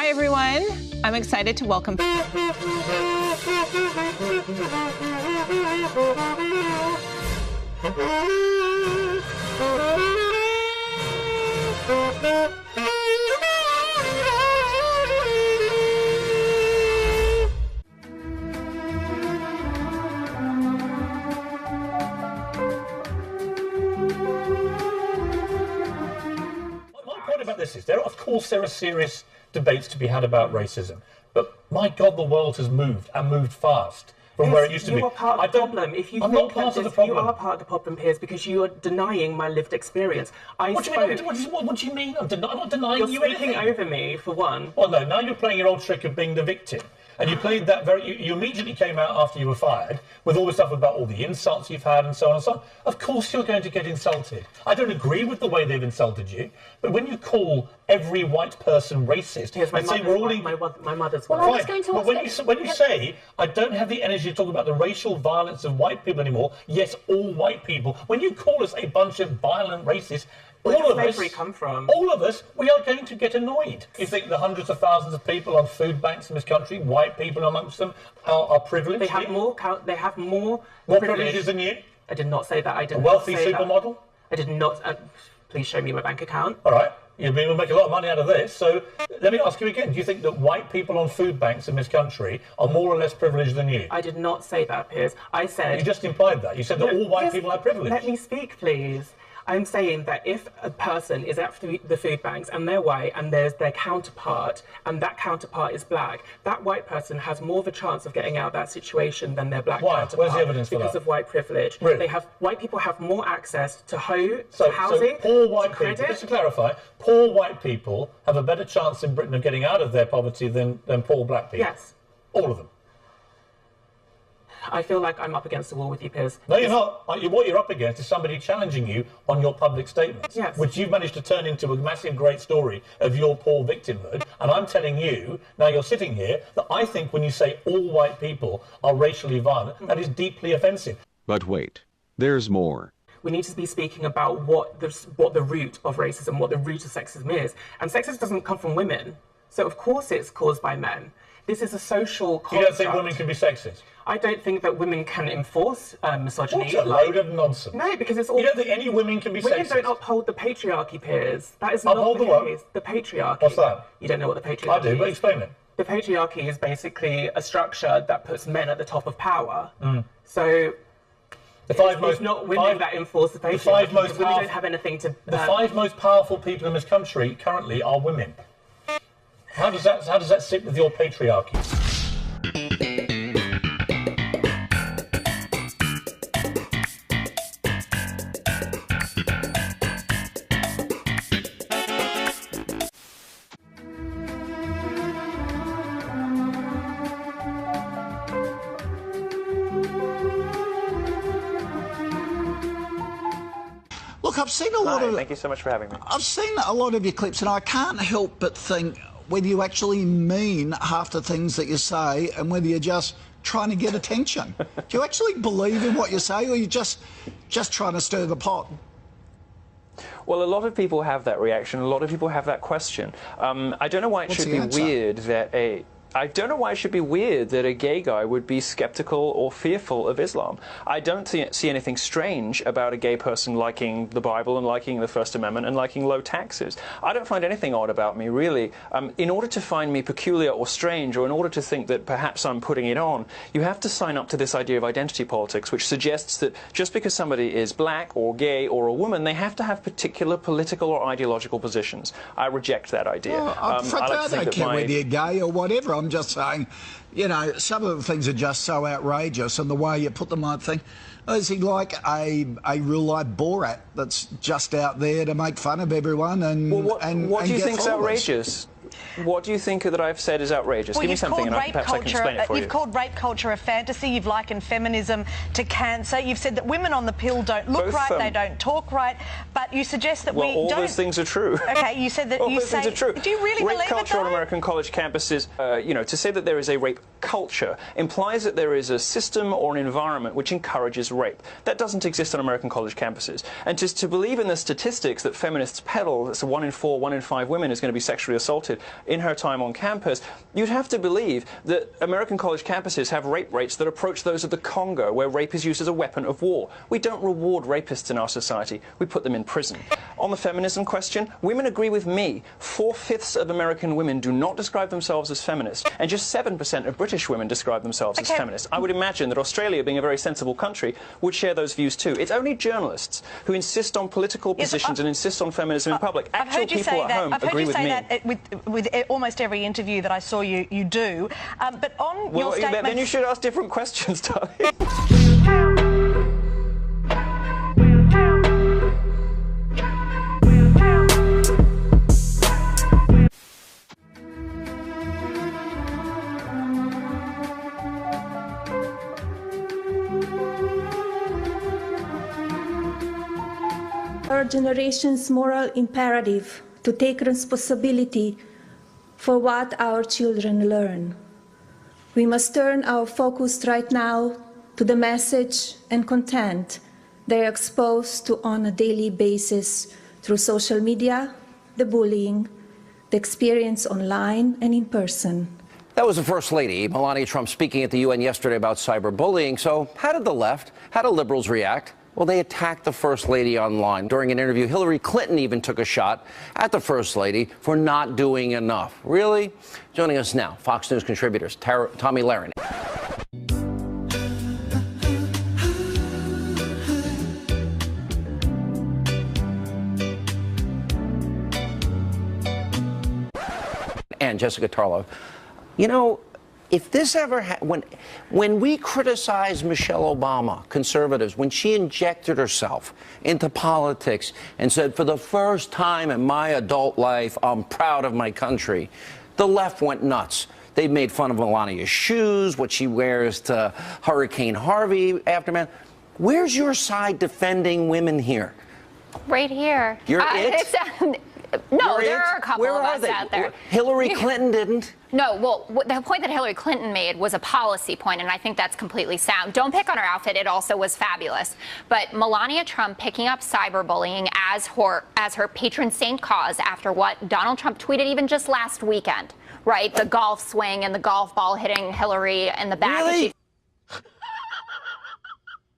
Hi, everyone. I'm excited to welcome... About this is of course there are serious debates to be had about racism, but my God, the world has moved and moved fast from where it used to be. You are part of the problem. If you I'm think not part that of the problem. You are part of the problem, Piers, because you are denying my lived experience. What do you mean? I'm not denying you anything. You're speaking over me, for one. Well, no, now you're playing your old trick of being the victim. And you played that you immediately came out after you were fired with all the stuff about all the insults you've had and so on and so on. Of course you're going to get insulted. I don't agree with the way they've insulted you, but when you call every white person racist, yes, my mother's well, white. But when you say, I don't have the energy to talk about the racial violence of white people anymore, yes, all white people, when you call us a bunch of violent racists, all of us, we are going to get annoyed. You think the hundreds of thousands of people on food banks in this country, white people amongst them, are privileged? They have more privileges than you? I did not say that. I did a wealthy supermodel? I did not. Please show me my bank account. All right. You'll make a lot of money out of this. So let me ask you again. Do you think that white people on food banks in this country are more or less privileged than you? I did not say that, Piers. I said... You just implied that. You said that all white people are privileged. Let me speak, please. I'm saying that if a person is at the food banks and they're white and there's their counterpart and that counterpart is black, that white person has more of a chance of getting out of that situation than their black counterpart. Where's the evidence for that? Because of white privilege. Really? White people have more access to housing, so poor white people, just to clarify, poor white people have a better chance in Britain of getting out of their poverty than poor black people? Yes. All of them? I feel like I'm up against the wall with you, Piers. No, you're not. What you're up against is somebody challenging you on your public statements, yes, which you've managed to turn into a massive, great story of your poor victimhood. And I'm telling you, now you're sitting here, that I think when you say all white people are racially violent, that is deeply offensive. But wait, there's more. We need to be speaking about what the root of racism, what the root of sexism is. And sexism doesn't come from women. So, of course, it's caused by men. This is a social construct. You don't think women can be sexist? I don't think that women can enforce misogyny. What a load of nonsense. No, because it's all... You don't think any women can be sexist? Women don't uphold the patriarchy, Piers. That is not the case. The patriarchy. What's that? You don't know what the patriarchy is. I do, but explain it. The patriarchy is basically a structure that puts men at the top of power. So... It's not women that enforce the patriarchy. Women don't have anything to... The five most powerful people in this country currently are women. How does that sit with your patriarchy? Look, I've seen a lot of... Thank you so much for having me. I've seen a lot of your clips, and I can't help but think whether you actually mean half the things that you say and whether you're just trying to get attention. Do you actually believe in what you say, or are you just trying to stir the pot? Well, a lot of people have that reaction. A lot of people have that question. I don't know why it should be weird that I don't know why it should be weird that a gay guy would be skeptical or fearful of Islam. I don't see anything strange about a gay person liking the Bible and liking the First Amendment and liking low taxes. I don't find anything odd about me, really. In order to find me peculiar or strange, or in order to think that perhaps I'm putting it on, you have to sign up to this idea of identity politics, which suggests that just because somebody is black or gay or a woman, they have to have particular political or ideological positions. I reject that idea. Well, I don't care whether you're gay or whatever. I'm just saying, you know, some of the things are just so outrageous, and the way you put them, I think, is he like a real-life Borat that's just out there to make fun of everyone and what do you think is outrageous? What do you think that I've said is outrageous? Well, Give me something and perhaps I can explain it for you. You've called rape culture a fantasy. You've likened feminism to cancer. You've said that women on the pill don't look right, they don't talk right. But you suggest that we don't... Well, all those things are true. OK, you said that all those things are true. Do you really believe it, Rape culture on American college campuses, you know, to say that there is a rape culture implies that there is a system or an environment which encourages rape. That doesn't exist on American college campuses. And just to believe in the statistics that feminists peddle, that's 1 in 4, 1 in 5 women is going to be sexually assaulted in her time on campus, you'd have to believe that American college campuses have rape rates that approach those of the Congo, where rape is used as a weapon of war. We don't reward rapists in our society. We put them in prison. On the feminism question, women agree with me. 4/5 of American women do not describe themselves as feminists, and just 7% of British women describe themselves as feminists. I would imagine that Australia, being a very sensible country, would share those views too. It's only journalists who insist on political positions and insist on feminism in public. Actual people at home agree with me. I've heard you say that with almost every interview that I saw you do. But on your statement... Then you should ask different questions, darling. Our generation's moral imperative to take responsibility for what our children learn. We must turn our focus right now to the message and content they are exposed to on a daily basis through social media, the bullying, the experience online and in person. That was the First Lady, Melania Trump, speaking at the UN yesterday about cyberbullying. So how did the left, how do liberals react? Well, they attacked the First Lady online. During an interview, Hillary Clinton even took a shot at the First Lady for not doing enough. Really? Joining us now, Fox News contributors, Tommy Lahren. And Jessica Tarlow. You know, if this ever when we criticize Michelle Obama, conservatives, when she injected herself into politics and said, for the first time in my adult life, I'm proud of my country, the left went nuts. They made fun of Melania's shoes, what she wears to Hurricane Harvey aftermath. Where's your side defending women here? Right here. You're it? No, there are a couple of us out there. Hillary Clinton didn't. No, well, the point that Hillary Clinton made was a policy point, and I think that's completely sound. Don't pick on her outfit. It also was fabulous. But Melania Trump picking up cyberbullying as her patron saint cause after what Donald Trump tweeted even just last weekend, right? The golf swing and the golf ball hitting Hillary in the back. Really?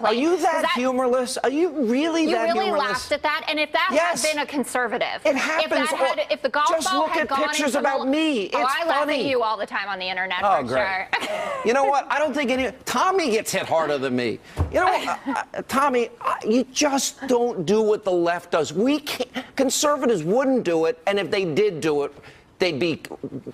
Are you that humorless? Are you really that humorless? You really laughed at that? And if that had been a conservative, it happens. If the golf ball had gone into pictures about me. It's I laugh funny. at you all the time on the internet. Oh, for great. Sure. You know what? I don't think Tommy gets hit harder than me. You know, Tommy, you just don't do what the left does. Conservatives wouldn't do it, and if they did do it, they'd be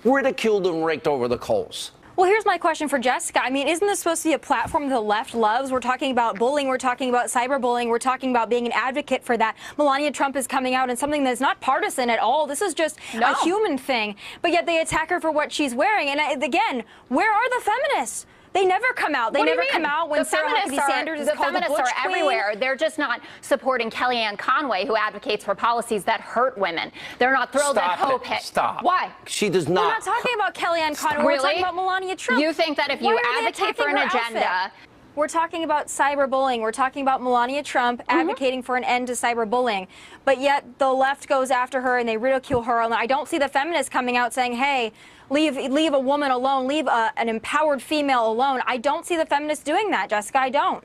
ridiculed and raked over the coals. Well, here's my question for Jessica. I mean, isn't this supposed to be a platform the left loves? We're talking about bullying. We're talking about cyberbullying. We're talking about being an advocate for that. Melania Trump is coming out in something that's not partisan at all. This is just a human thing. But yet they attack her for what she's wearing. And again, where are the feminists? They never come out. They never come out when Sarah Huckabee Sanders is called the Butch Queen. The feminists are everywhere. They're just not supporting Kellyanne Conway, who advocates for policies that hurt women. They're not thrilled that Hope hit. Stop. Why? She does not. We're not talking about Kellyanne Conway. We're talking about Melania Trump. You think that if you advocate for an agenda... We're talking about cyberbullying. We're talking about Melania Trump advocating for an end to cyberbullying. But yet the left goes after her and they ridicule her. And I don't see the feminists coming out saying, hey, leave a woman alone, leave an empowered female alone. I don't see the feminists doing that, Jessica. I don't.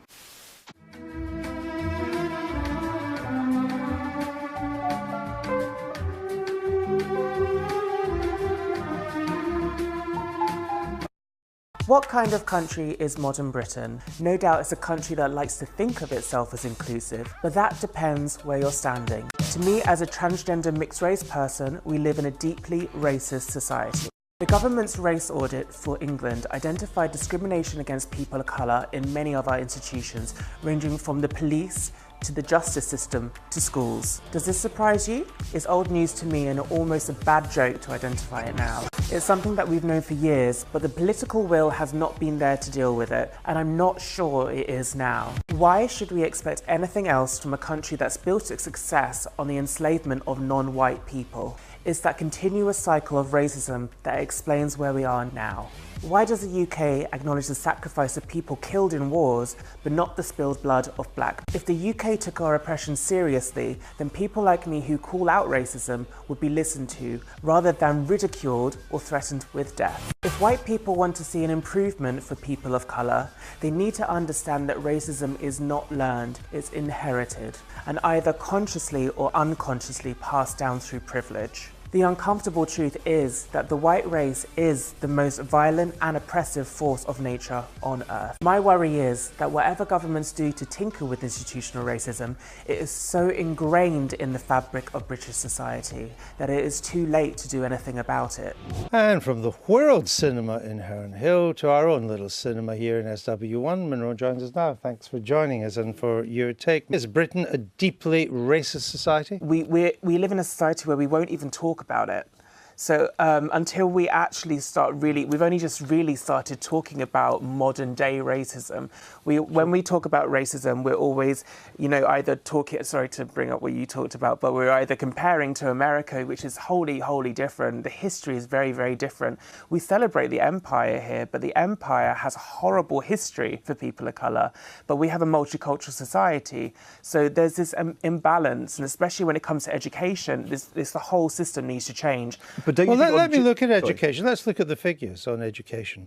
What kind of country is modern Britain? No doubt it's a country that likes to think of itself as inclusive, but that depends where you're standing. To me, as a transgender mixed-race person, we live in a deeply racist society. The government's race audit for England identified discrimination against people of colour in many of our institutions, ranging from the police to the justice system to schools. Does this surprise you? It's old news to me and almost a bad joke to identify it now. It's something that we've known for years, but the political will has not been there to deal with it, and I'm not sure it is now. Why should we expect anything else from a country that's built its success on the enslavement of non-white people? It's that continuous cycle of racism that explains where we are now. Why does the UK acknowledge the sacrifice of people killed in wars, but not the spilled blood of black? If the UK took our oppression seriously, then people like me who call out racism would be listened to, rather than ridiculed or threatened with death. If white people want to see an improvement for people of colour, they need to understand that racism is not learned, it's inherited, and either consciously or unconsciously passed down through privilege. The uncomfortable truth is that the white race is the most violent and oppressive force of nature on earth. My worry is that whatever governments do to tinker with institutional racism, it is so ingrained in the fabric of British society that it is too late to do anything about it. And from the world cinema in Herne Hill to our own little cinema here in SW1, Monroe joins us now. Thanks for joining us and for your take. Is Britain a deeply racist society? We live in a society where we won't even talk about it. So until we actually start we've only just really started talking about modern day racism. When we talk about racism, we're always, either talking, sorry to bring up what you talked about, but we're either comparing to America, which is wholly, wholly different. The history is very, very different. We celebrate the empire here, but the empire has a horrible history for people of colour, but we have a multicultural society. So there's this imbalance, and especially when it comes to education, the whole system needs to change. But let me look at education. Let's look at the figures on education.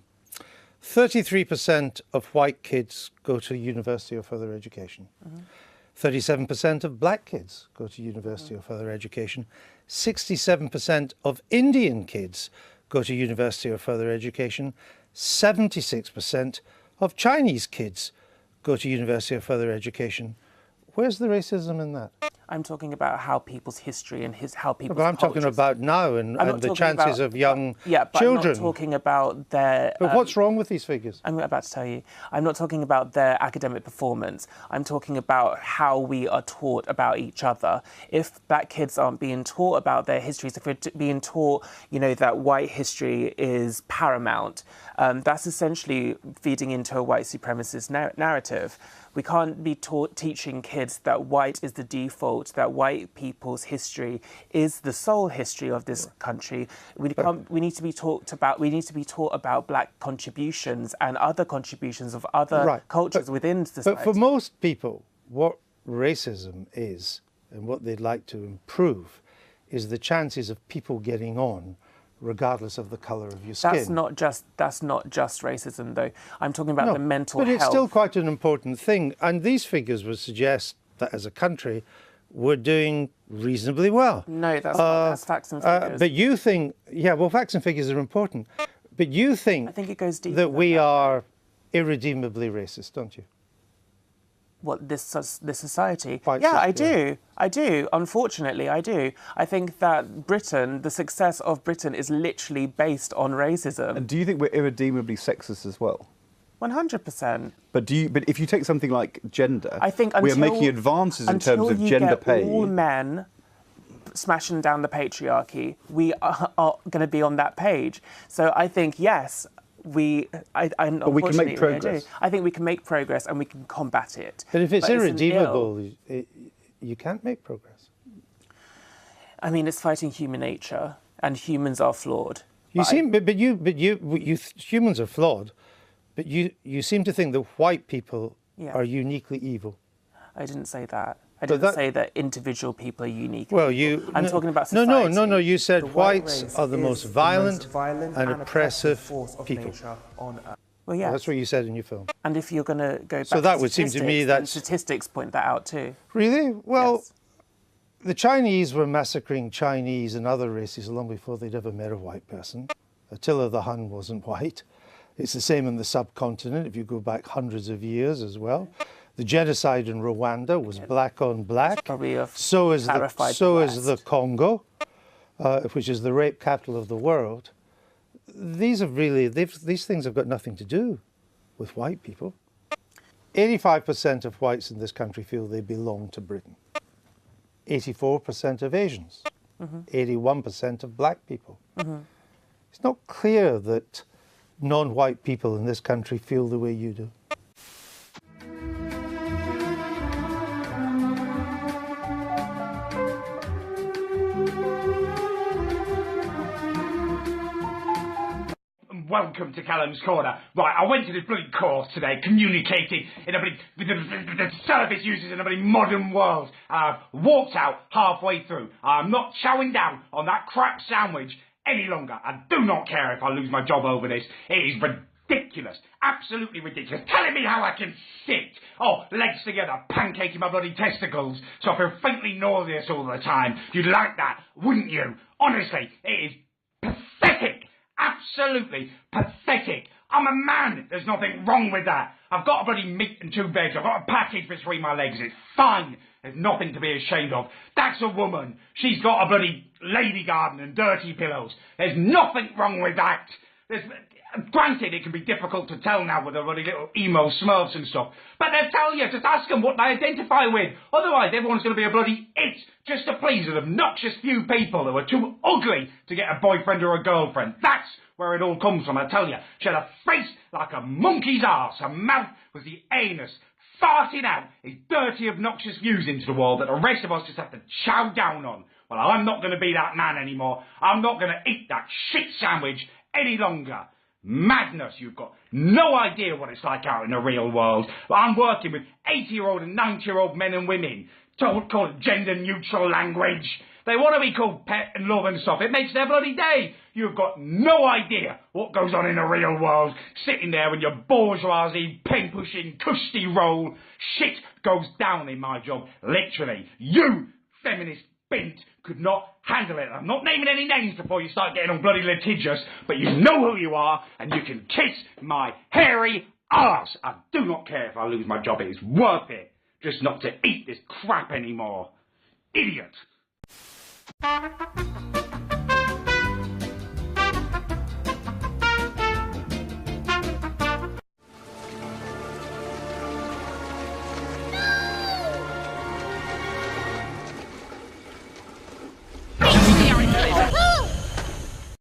33% of white kids go to university or further education. 37% of black kids go to university or further education. 67% of Indian kids go to university or further education. 76% of Chinese kids go to university or further education. Where's the racism in that? I'm talking about how people's history and how people's But I'm talking about now and the chances of young children. I'm not talking about their... But what's wrong with these figures? I'm about to tell you. I'm not talking about their academic performance. I'm talking about how we are taught about each other. If black kids aren't being taught about their histories, if we're being taught, that white history is paramount, that's essentially feeding into a white supremacist narrative. We can't be teaching kids that white is the default, that white people's history is the sole history of this country. We need to be taught about black contributions and other contributions of other cultures within society. But for most people, what racism is and what they'd like to improve is the chances of people getting on regardless of the colour of your skin. That's not just racism, though. I'm talking about the mental health. But it's still quite an important thing. And these figures would suggest that as a country, we're doing reasonably well. No, that's facts and figures. But you think, facts and figures are important. But you think I think it goes deeper that we are irredeemably racist, don't you? What, this society? I do. Unfortunately, I do. I think that the success of Britain is literally based on racism. And do you think we're irredeemably sexist as well? 100%. But if you take something like gender, I think we are making advances in terms of gender pay. Until all men smashing down the patriarchy, we are going to be on that page. So I think, yes, but we can make progress. I think we can make progress and we can combat it. But if it's irredeemable, you can't make progress. I mean, it's fighting human nature, and humans are flawed. Humans are flawed, but you seem to think that white people are uniquely evil. I didn't say that. I didn't say that individual people are unique. Well, I'm talking about society. No. You said whites are the most violent and oppressive people. On Earth. Well, yeah. That's what you said in your film. And if you're going to go back so that to would seem to me that statistics point that out too. Really? Well, yes. The Chinese were massacring Chinese and other races long before they'd ever met a white person. Attila the Hun wasn't white. It's the same in the subcontinent if you go back hundreds of years as well. The genocide in Rwanda was black on black. So is the Congo, which is the rape capital of the world. These things have got nothing to do with white people. 85% of whites in this country feel they belong to Britain. 84% of Asians. 81% of black people. It's not clear that non-white people in this country feel the way you do. and welcome to Callum's Corner. Right, I went to this bloody course today, communicating in a bloody, the service uses in a bloody modern world. I've walked out halfway through. I'm not chowing down on that crap sandwich any longer. I do not care if I lose my job over this. It is ridiculous. Absolutely ridiculous. Telling me how I can sit. Oh, legs together, pancaking my bloody testicles, so I feel faintly nauseous all the time. You'd like that, wouldn't you? Honestly, it is pathetic. Absolutely pathetic. I'm a man. There's nothing wrong with that. I've got a bloody meat and 2 beds. I've got a package between my legs. It's fine. There's nothing to be ashamed of. That's a woman. She's got a bloody lady garden and dirty pillows. There's nothing wrong with that. Granted, it can be difficult to tell now with the bloody little emo smurfs and stuff, but they'll tell you, just ask them what they identify with. Otherwise, everyone's going to be a bloody it, just to please an obnoxious few people who are too ugly to get a boyfriend or a girlfriend. That's where it all comes from, I tell you. She had a face like a monkey's arse. Her mouth was the anus, farting out his dirty, obnoxious views into the world that the rest of us just have to chow down on. Well, I'm not going to be that man anymore. I'm not going to eat that shit sandwich any longer. Madness. You've got no idea what it's like out in the real world. I'm working with 80-year-old and 90-year-old men and women, called gender-neutral language. They want to be called pet and love and stuff. It makes their bloody day. You've got no idea what goes on in the real world. Sitting there in your bourgeoisie, pen-pushing, cushy role. Shit goes down in my job. Literally. You, feminist bint, could not handle it. I'm not naming any names before you start getting all bloody litigious, but you know who you are, and you can kiss my hairy arse. I do not care if I lose my job. It is worth it just not to eat this crap anymore. Idiot.